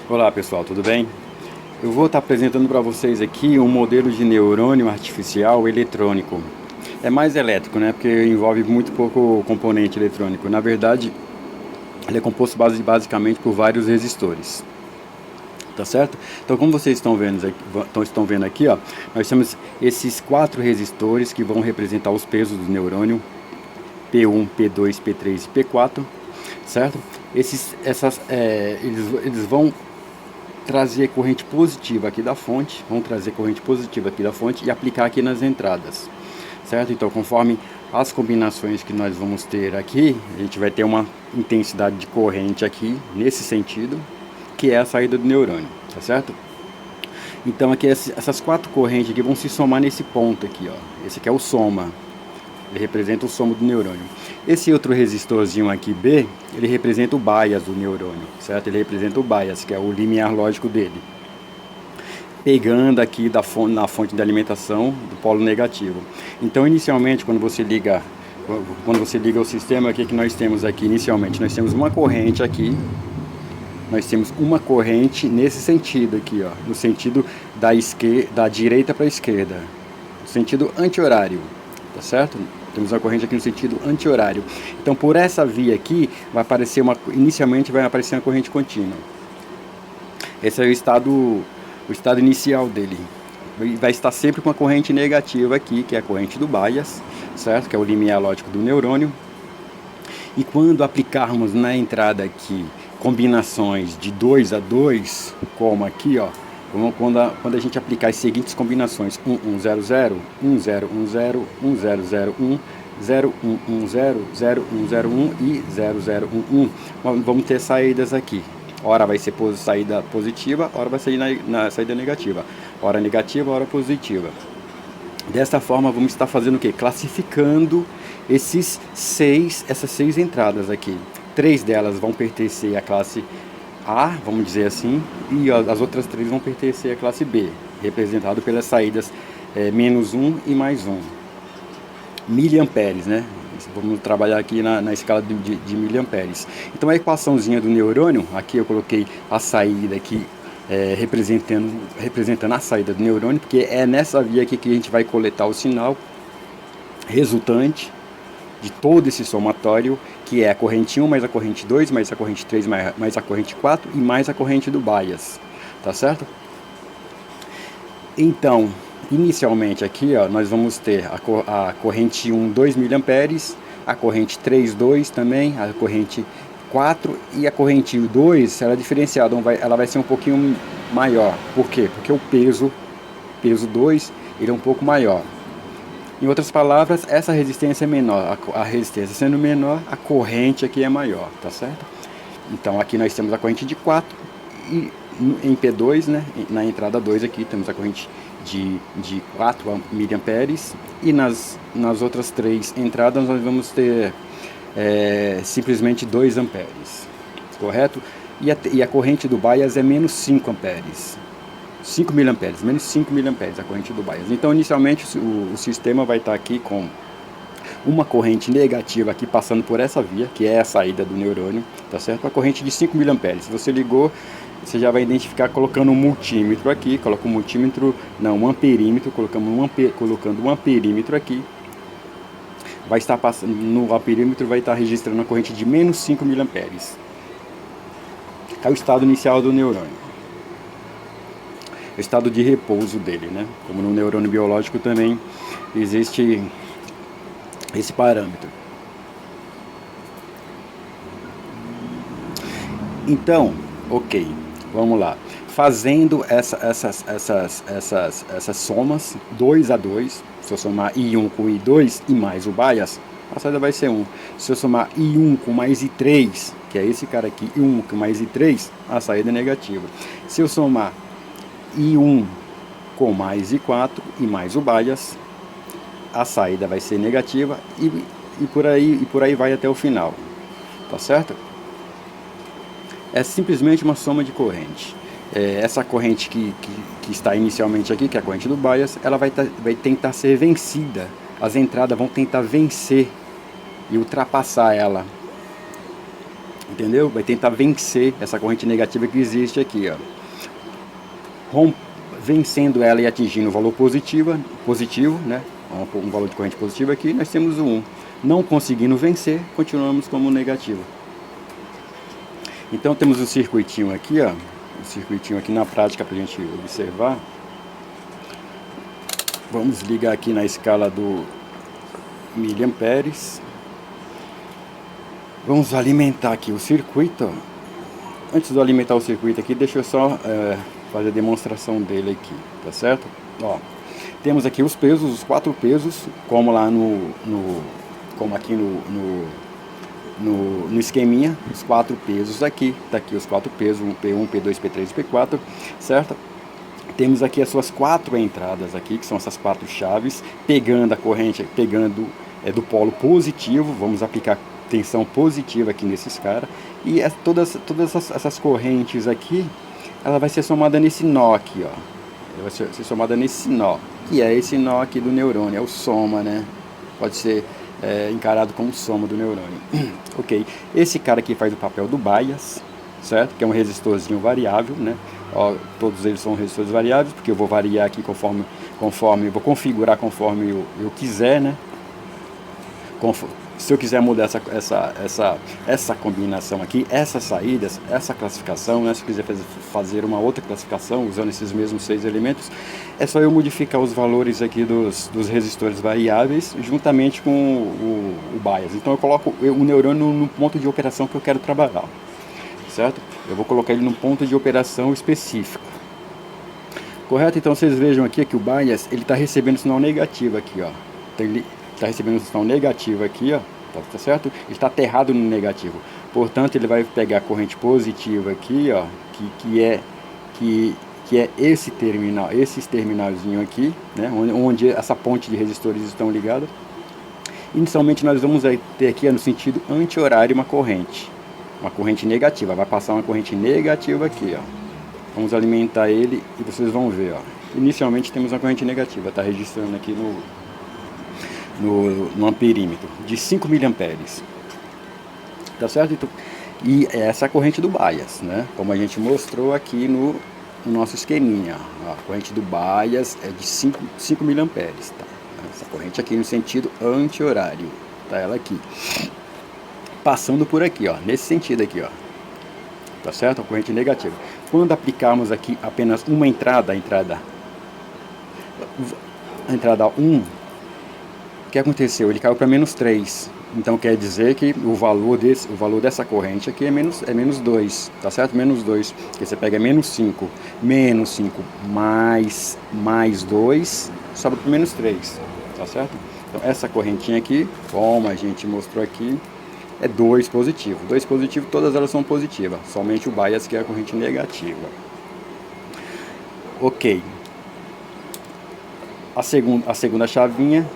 Olá pessoal, tudo bem? Eu vou estar apresentando para vocês aqui um modelo de neurônio artificial eletrônico. É mais elétrico, né? Porque envolve muito pouco componente eletrônico. Na verdade, ele é composto basicamente por vários resistores. Tá certo? Então, como vocês estão vendo aqui, ó, nós temos esses 4 resistores que vão representar os pesos do neurônio: P1, P2, P3 e P4, certo? Eles vão trazer corrente positiva aqui da fonte, e aplicar aqui nas entradas, certo? Então, conforme as combinações que nós vamos ter aqui, a gente vai ter uma intensidade de corrente aqui, nesse sentido, que é a saída do neurônio, tá certo? Então, aqui essas 4 correntes aqui vão se somar nesse ponto aqui, ó. Esse aqui é o soma, ele representa o soma do neurônio. Esse outro resistorzinho aqui, B, ele representa o bias do neurônio, certo? Ele representa o bias, que é o limiar lógico dele, pegando aqui na fonte de alimentação do polo negativo. Então, inicialmente, quando você liga o sistema, o que nós temos aqui inicialmente? Nós temos uma corrente aqui, nós temos uma corrente nesse sentido aqui, ó, no sentido da direita para a esquerda, no sentido anti-horário, tá certo? Temos uma corrente aqui no sentido anti-horário. Então, por essa via aqui, inicialmente vai aparecer uma corrente contínua. Esse é o estado inicial dele. Vai estar sempre com a corrente negativa aqui, que é a corrente do bias, certo? Que é o limiar lógico do neurônio. E quando aplicarmos na entrada aqui combinações de 2 a 2, como aqui, ó, quando a gente aplicar as seguintes combinações: 1100, 1010, 1001, 0110, 0101 e 0011, vamos ter saídas aqui. Ora vai ser saída positiva, ora vai sair na saída negativa. Ora negativa, ora positiva. Dessa forma, vamos estar fazendo o quê? Classificando essas 6 entradas aqui. 3 delas vão pertencer à classe A, vamos dizer assim, e as outras 3 vão pertencer à classe B, representado pelas saídas menos 1 e mais 1. Miliamperes, né? Vamos trabalhar aqui na escala de miliamperes. Então, a equaçãozinha do neurônio, aqui eu coloquei a saída aqui, representando a saída do neurônio, porque é nessa via aqui que a gente vai coletar o sinal resultante de todo esse somatório, que é a corrente 1 mais a corrente 2 mais a corrente 3 mais a corrente 4 e mais a corrente do bias, tá certo? Então, inicialmente aqui, ó, nós vamos ter a corrente 1, 2 miliamperes, a corrente 3, 2 também, a corrente 4 e a corrente 2, ela é diferenciada, ela vai ser um pouquinho maior. Por quê? Porque o peso 2, ele é um pouco maior. Em outras palavras, essa resistência é menor, a resistência sendo menor, a corrente aqui é maior, tá certo? Então aqui nós temos a corrente de 4 e em P2, né, na entrada 2 aqui temos a corrente de 4 miliamperes e nas outras 3 entradas nós vamos ter simplesmente 2 amperes, correto? E a corrente do bias é menos 5 amperes. 5 miliamperes, menos 5 miliamperes a corrente do bias. Então, inicialmente, o sistema vai estar aqui com uma corrente negativa aqui passando por essa via, que é a saída do neurônio, tá certo? A corrente de 5 miliamperes. Se você ligou, você já vai identificar colocando um multímetro aqui, coloca um multímetro, não, um amperímetro, colocando um amperímetro aqui. Vai estar passando, no amperímetro vai estar registrando a corrente de menos 5 miliamperes. É o estado inicial do neurônio. O estado de repouso dele, né? Como no neurônio biológico também existe esse parâmetro. Então, ok, vamos lá. Fazendo essas somas, 2 a 2, se eu somar I1 com I2 e mais o bias, a saída vai ser 1. Se eu somar I1 com mais I3, que é esse cara aqui, I1 com mais I3, a saída é negativa. Se eu somar I1 com mais I4 e mais o bias, a saída vai ser negativa e por aí vai até o final, tá certo? É simplesmente uma soma de corrente. Essa corrente que está inicialmente aqui, que é a corrente do bias, ela vai tentar ser vencida. As entradas vão tentar vencer e ultrapassar ela. entendeu? Vai tentar vencer essa corrente negativa que existe aqui, ó. Vencendo ela e atingindo o valor positivo, né? Um valor de corrente positiva aqui, nós temos o 1. Não conseguindo vencer, continuamos como negativo. Então temos o circuitinho aqui, ó. O circuitinho aqui na prática para a gente observar. Vamos ligar aqui na escala do miliamperes. Vamos alimentar aqui o circuito. Antes de eu alimentar o circuito aqui, deixa eu só fazer a demonstração dele aqui, tá certo? Ó, temos aqui os pesos, os 4 pesos, como lá como aqui no esqueminha, os 4 pesos aqui, tá aqui os 4 pesos, P1, P2, P3 e P4, certo? Temos aqui as suas 4 entradas aqui, que são essas 4 chaves, pegando a corrente, do polo positivo, vamos aplicar tensão positiva aqui nesses caras, e todas essas correntes aqui, ela vai ser somada nesse nó aqui, ó. Ela vai ser somada nesse nó, que é esse nó aqui do neurônio, é o soma, né? Pode ser encarado como soma do neurônio. Ok, esse cara aqui faz o papel do bias, certo? Que é um resistorzinho variável, né? Ó, todos eles são resistores variáveis, porque eu vou variar aqui conforme vou configurar conforme eu quiser, né? Se eu quiser mudar essa combinação aqui, essas saídas, essa classificação, né? Se eu quiser fazer uma outra classificação usando esses mesmos 6 elementos, é só eu modificar os valores aqui dos resistores variáveis juntamente com o bias. Então eu coloco o neurônio no ponto de operação que eu quero trabalhar, certo? Eu vou colocar ele num ponto de operação específico. Correto? Então vocês vejam aqui que o bias, ele está recebendo sinal negativo aqui, ó. Então, ele está recebendo um sinal negativo aqui, ó, tá certo? Ele está aterrado no negativo. Portanto, ele vai pegar a corrente positiva aqui, ó, que é esse terminal, esses terminalzinho aqui, né, onde essa ponte de resistores estão ligadas. Inicialmente nós vamos ter aqui no sentido anti-horário uma corrente negativa, vai passar uma corrente negativa aqui, ó. Vamos alimentar ele e vocês vão ver, ó. Inicialmente temos uma corrente negativa, está registrando aqui no amperímetro de 5 miliamperes, tá certo? Então, e essa é a corrente do bias, né? Como a gente mostrou aqui no nosso esqueminha, ó, a corrente do bias é de 5 miliamperes, tá? Essa corrente aqui no sentido anti-horário, tá ela aqui, passando por aqui, ó, nesse sentido aqui, ó, tá certo? A corrente negativa. Quando aplicarmos aqui apenas uma entrada, a entrada 1, o que aconteceu? Ele caiu para menos 3. Então quer dizer que o valor dessa corrente aqui é menos 2, tá certo? Menos 2, porque você pega menos 5 mais 2, sobra para menos 3, tá certo? Então essa correntinha aqui, como a gente mostrou aqui, é 2 positivo. 2 positivo, todas elas são positivas, somente o bias que é a corrente negativa. Ok. A segunda chavinha,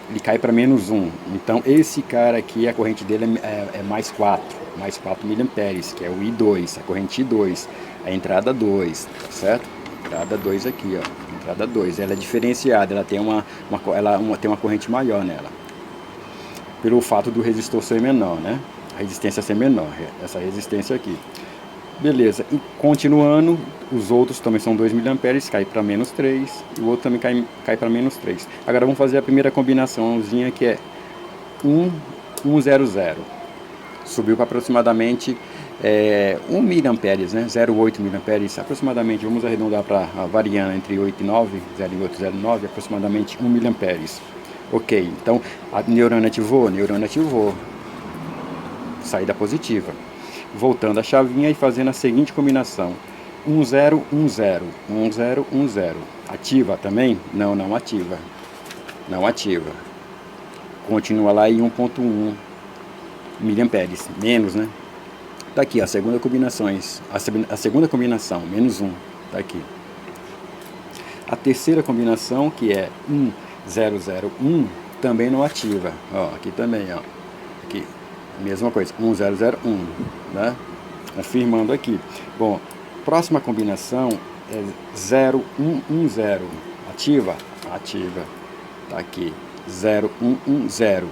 ele cai para menos 1. Então esse cara aqui, a corrente dele é mais 4 miliamperes, que é o I2, a corrente I2, a entrada 2, tá certo? Entrada 2 aqui, ó, entrada 2, ela é diferenciada, ela tem tem uma corrente maior nela, pelo fato do resistor ser menor, né? A resistência ser menor, essa resistência aqui. Beleza, e continuando, os outros também são 2 miliamperes, cai para menos 3, e o outro também cai para menos 3. Agora vamos fazer a primeira combinaçãozinha, que é 1,0,0. Subiu para aproximadamente 1 miliamperes, né? 0,8 miliamperes, aproximadamente, vamos arredondar para variando entre 8 e 9, 0,8 e 0,9, aproximadamente 1 miliamperes. Ok, então a neurônio ativou, saída positiva. Voltando a chavinha e fazendo a seguinte combinação: 1, 0, 1, 0, 1, 0, 1, 0. Ativa também? Não ativa. Não ativa. Continua lá em 1,1 miliamperes, menos, né? Tá aqui, a segunda combinação, menos 1, tá aqui. A terceira combinação, que é 1, 0, 0, 1, também não ativa. Ó, aqui também, ó. Aqui, mesma coisa, 1, 0, 0, 1, né? Confirmando aqui. Bom, próxima combinação é 0, 1, 1, 0. Ativa? Ativa. Tá aqui. 0, 1, 1, 0.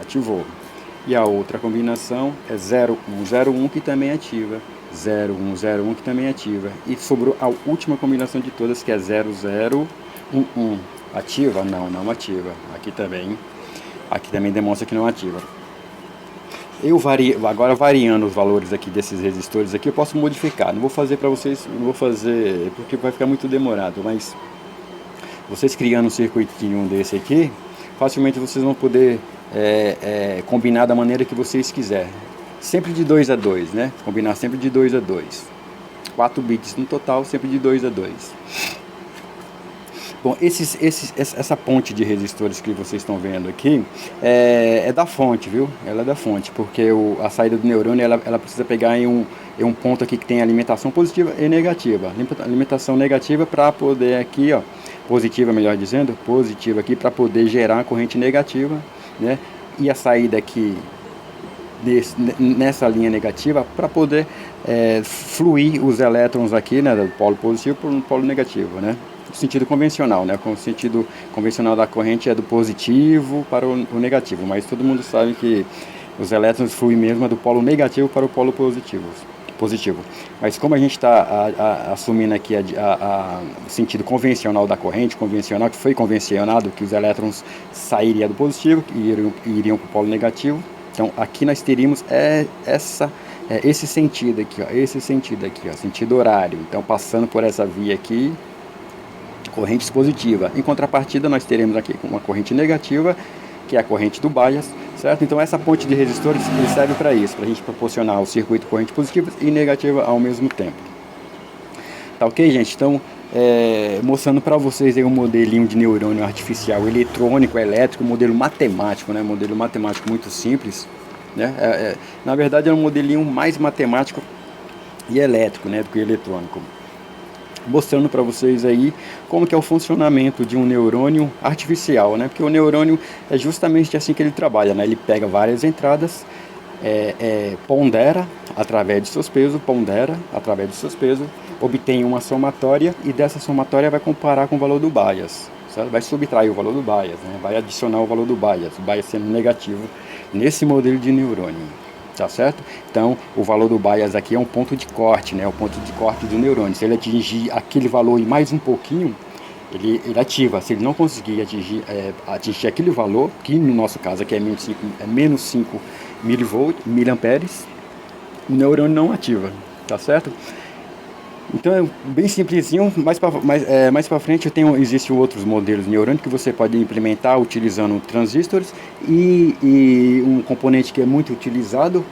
Ativou. E a outra combinação é 0101, que também ativa. 0101, que também ativa. E sobrou a última combinação de todas, que é 0011. Ativa? Não, não ativa. Aqui também demonstra que não ativa. Agora variando os valores aqui desses resistores aqui, eu posso modificar. Não vou fazer para vocês, não vou fazer porque vai ficar muito demorado, mas vocês criando um circuitinho desse aqui, facilmente vocês vão poder combinar da maneira que vocês quiserem. Sempre de 2 a 2, né? Combinar sempre de 2 a 2. 4 bits no total, sempre de 2 a 2. Bom, essa ponte de resistores que vocês estão vendo aqui é da fonte, viu? Ela é da fonte, porque a saída do neurônio ela precisa pegar em um ponto aqui que tem alimentação positiva e negativa. Alimentação negativa para poder aqui, ó, positiva melhor dizendo, positiva aqui para poder gerar a corrente negativa, né? E a saída aqui nessa linha negativa para poder fluir os elétrons aqui, né, do polo positivo para o polo negativo, né? No sentido convencional, né? O sentido convencional da corrente é do positivo para o negativo, mas todo mundo sabe que os elétrons fluem mesmo do polo negativo para o polo positivo. Mas como a gente está assumindo aqui o sentido convencional da corrente, convencional, que foi convencionado que os elétrons sairiam do positivo e iriam para o polo negativo, então aqui nós teríamos esse sentido aqui, ó, sentido horário. Então passando por essa via aqui, corrente positiva. Em contrapartida, nós teremos aqui uma corrente negativa, que é a corrente do bias, certo? Então essa ponte de resistores serve para isso, para a gente proporcionar o circuito corrente positiva e negativa ao mesmo tempo. Tá ok, gente? Então, mostrando para vocês aí um modelinho de neurônio artificial eletrônico, elétrico, modelo matemático, né? Modelo matemático muito simples, né? Na verdade é um modelinho mais matemático e elétrico, né, do que eletrônico. Mostrando para vocês aí como que é o funcionamento de um neurônio artificial, né? Porque o neurônio é justamente assim que ele trabalha, né? Ele pega várias entradas, pondera através de seus pesos, obtém uma somatória e dessa somatória vai comparar com o valor do bias, certo? Vai subtrair o valor do bias, né? Vai adicionar o valor do bias, o bias sendo negativo nesse modelo de neurônio. Tá certo? Então, o valor do bias aqui é um ponto de corte, né? O ponto de corte do neurônio. Se ele atingir aquele valor e mais um pouquinho, ele ativa. Se ele não conseguir atingir aquele valor, que no nosso caso aqui é menos 5 miliamperes, o neurônio não ativa. Tá certo? Então é bem simplesinho. Mais para frente existem outros modelos de neurônio que você pode implementar utilizando transistores e um componente que é muito utilizado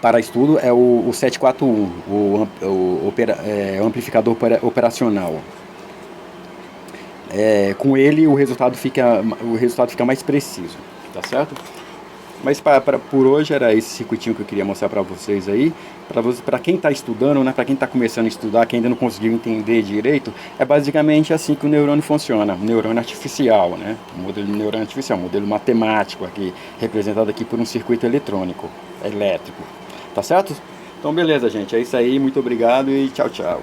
para estudo é o 741, o amplificador operacional. Com ele o resultado fica mais preciso, tá certo? Mas por hoje era esse circuitinho que eu queria mostrar para vocês aí. Para quem está estudando, né, para quem está começando a estudar, que ainda não conseguiu entender direito, é basicamente assim que o neurônio funciona, um neurônio artificial, né? Um modelo de neurônio artificial, um modelo matemático aqui, representado aqui por um circuito eletrônico, elétrico. Tá certo? Então beleza, gente, é isso aí, muito obrigado e tchau, tchau.